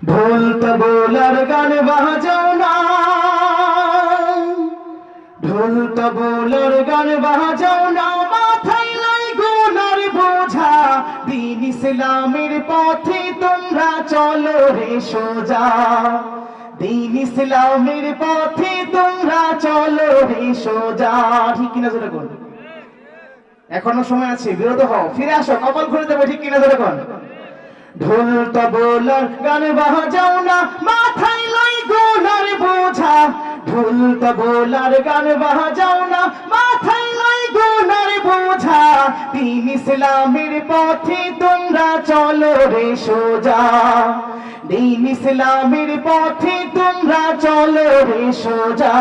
ঢোল তবলার গান বাজাও না, ঢোল তবলার গান বাজাও না, মাথায় লাই গুনার বোঝা। দ্বীন ইসলামের পথে তোমরা চলো রে সোজা, দ্বীন ইসলামের পথে তোমরা চলো রে সোজা। ঠিক কিনা জোরে কোন? এখনো সময় আছে, বিরত হও, ফিরে আসো, কপাল খুলে দেবো। ঠিক কিনা জোরে কোন? ঢোল তবলার গান বাজাও না, মাথায় লাই গুনার বোঝা। ঢোল তবলার গান বাজাও না, মাথায় লাই গুনার বোঝা। দ্বীন ইসলামের পথে তোমরা চলো রে সোজা, দ্বীন ইসলামের পথে তোমরা চলো রে সোজা।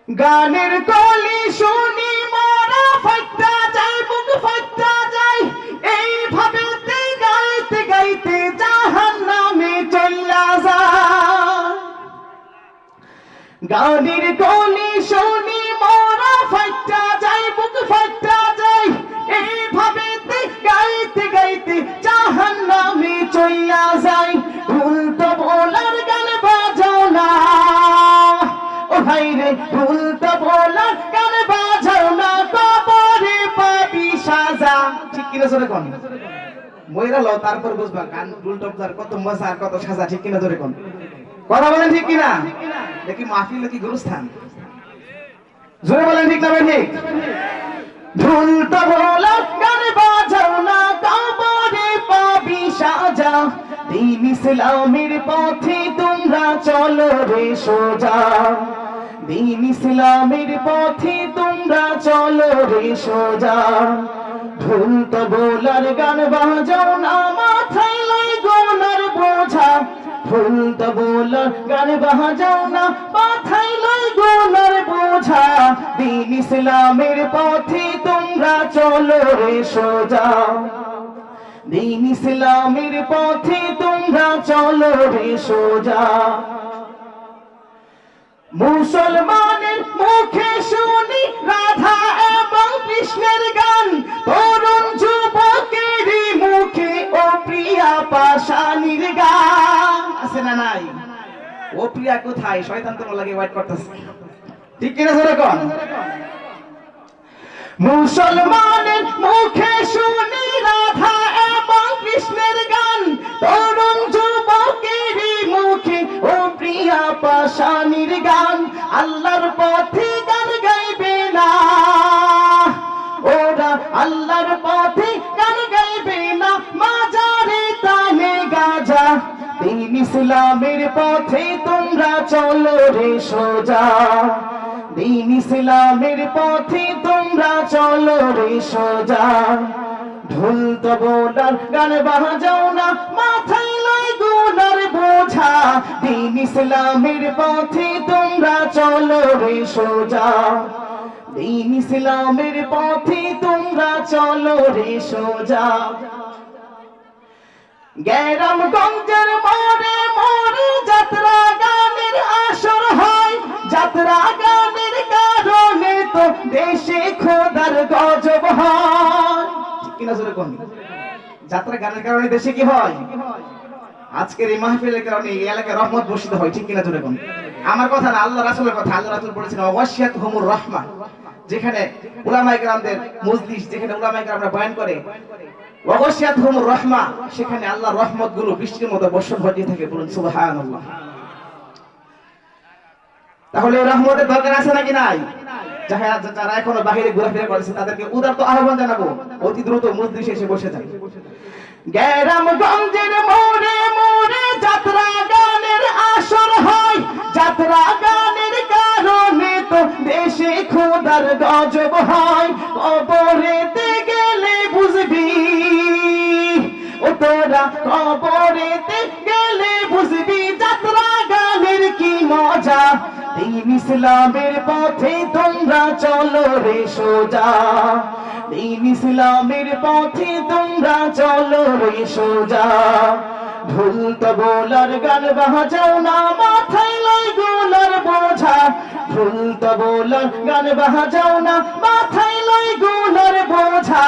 গানের কলি শুনি মোরা ফাইটা যায়, বুক ফাইটা যায়। এইভাবে গাইতে গাইতে জাহান্নামে চল্লা যায়। গানের কলি শুনি মোরা ফাইটা যায়, বুক ফাইটা যায়। এইভাবে গাইতে গাইতে জাহান্নামে চল্লা যায়। ঢোল তবলার গান বাজাও না, ও ভাই রে, ঢোল তবলার গান বাজাও না, কবরে পাবি সাজা। ঠিক কিনা জোরে কোন? মইরা লও, তারপর বুঝবা গান ঢোল তবলার কত মজা আর কত সাজা। ঠিক কিনা জোরে কোন? কথা বলেন ঠিক কিনা? দেখি মাহফিল কি গুরুস্থান, জোরে বলেন ঠিক না ঠিক? ঢোল তবলার গান বাজাও না, কবরে পাবি সাজা। দ্বীন ইসলামের পথে তোমরা চলো রে সোজা, দ্বীন ইসলামের পথে তোমরা চলো রে সোজা। ঢোল তবলার গান বাজাও না, মাথায় লাই গুনার বোঝা। ঢোল তবলার গান বাজাও না, মাথায় লাই গুনার বোঝা। দ্বীন ইসলামের পথে তোমরা চলো রে সোজা, দ্বীন ইসলামের পথে তোমরা চলো রে সোজা। মুসলমানের মুখে শুনি রাধা এবং কৃষ্ণের গান, তরুণ যুবকের মুখে ও প্রিয়া পাশানির গান। আছে না নাই? ও প্রিয়া কোথায়? শয়তান তোমার লাগে ওয়েট করতেছে। ঠিক কিনা জোরে কোন? মুসলমানের মুখে শুনি রাধা এবং কৃষ্ণের গান, তরুণ যুবকের মুখে ও প্রিয়া পাশানির গান। আল্লাহর পথে গান গাইবে না ওরা, আল্লাহর পথে গান গাইবে না, মাজারে টানে গাজা। দ্বীন ইসলামের পথে তোমরা চলো রে সোজা, দ্বীন ইসলামের পথে তোমরা চলো রে সোজা। ঢোল তবলার গান বাজাও না, মাথায় লাই গুনার বোঝা। দ্বীন ইসলামের পথে তোমরা চলো রে সোজা, দ্বীন ইসলামের পথে তোমরা চলো রে সোজা। গ্রামগঞ্জের মোড়ে মোড়ে যাত্রা গানের আসর হয়, যাত্রা গানের কারণে তো দেশে খোদার গজব হয়। ঠিক কিনা জোরে কোন? যাত্রা গানের কারণে দেশে কি হয়? আজকের এই মাহফিলের কারণে এই এলাকায় রহমত বর্ষিত হয়। ঠিক কিনা জোরে কোন? আমার কথা না, আল্লাহ রাসূলের কথা। আল্লাহ রাসূল বলেছেন ওয়াশিয়াতুহুমুর রাহমা। যেখানে উলামায়ে কেরামদের মজলিস, যেখানে উলামায়ে কেরামরা বয়ান করে, ওয়াশিয়াতুহুমুর রাহমা, সেখানে আল্লাহর রহমতগুলো বৃষ্টির মতো বর্ষণ ঘটিয়ে থাকে। বলুন সুবহানাল্লাহ। তাহলে রহমতের দরকার আছে নাকি নাই? যারা এখনো বাহিরে ঘোরাফেরা করেছে তাদেরকে উদারত আহ্বান জানাবো, অতি দ্রুত মজলিসে এসে বসে যায়। গ্রামগঞ্জের মোড়ে মোড়ে যাত্রা গানের আসর হয়, যাত্রা গানের কারণে তো দেশে খোদার গজব হয়। কবরেতে গেলে বুঝবি ও তোরা, কবরেতে গেলে বুঝবি যাত্রা গানের কি মজা। দ্বীন ইসলামের পথে তোমরা চলো রে সোজা, দ্বীন ইসলামের পথে তোমরা চলো রে সোজা। ঢোল তবলার গান বাজাও না, মাথায় লাই গুনার বোঝা। ঢোল তবলার গান বাজাও না, মাথায় নয় গুনার বোঝা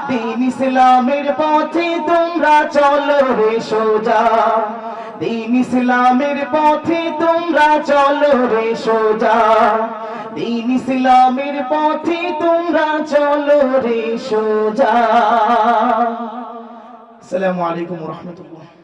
দিন ইসলামের পথে তোমরা চলো রে সোজা দিন ইসলামের পথে তোমরা চলো রে সোজা দিন ইসলামের পথে তোমরা চলো রে সোজা আসসালামু আলাইকুম ওয়া রাহমাতুল্লাহ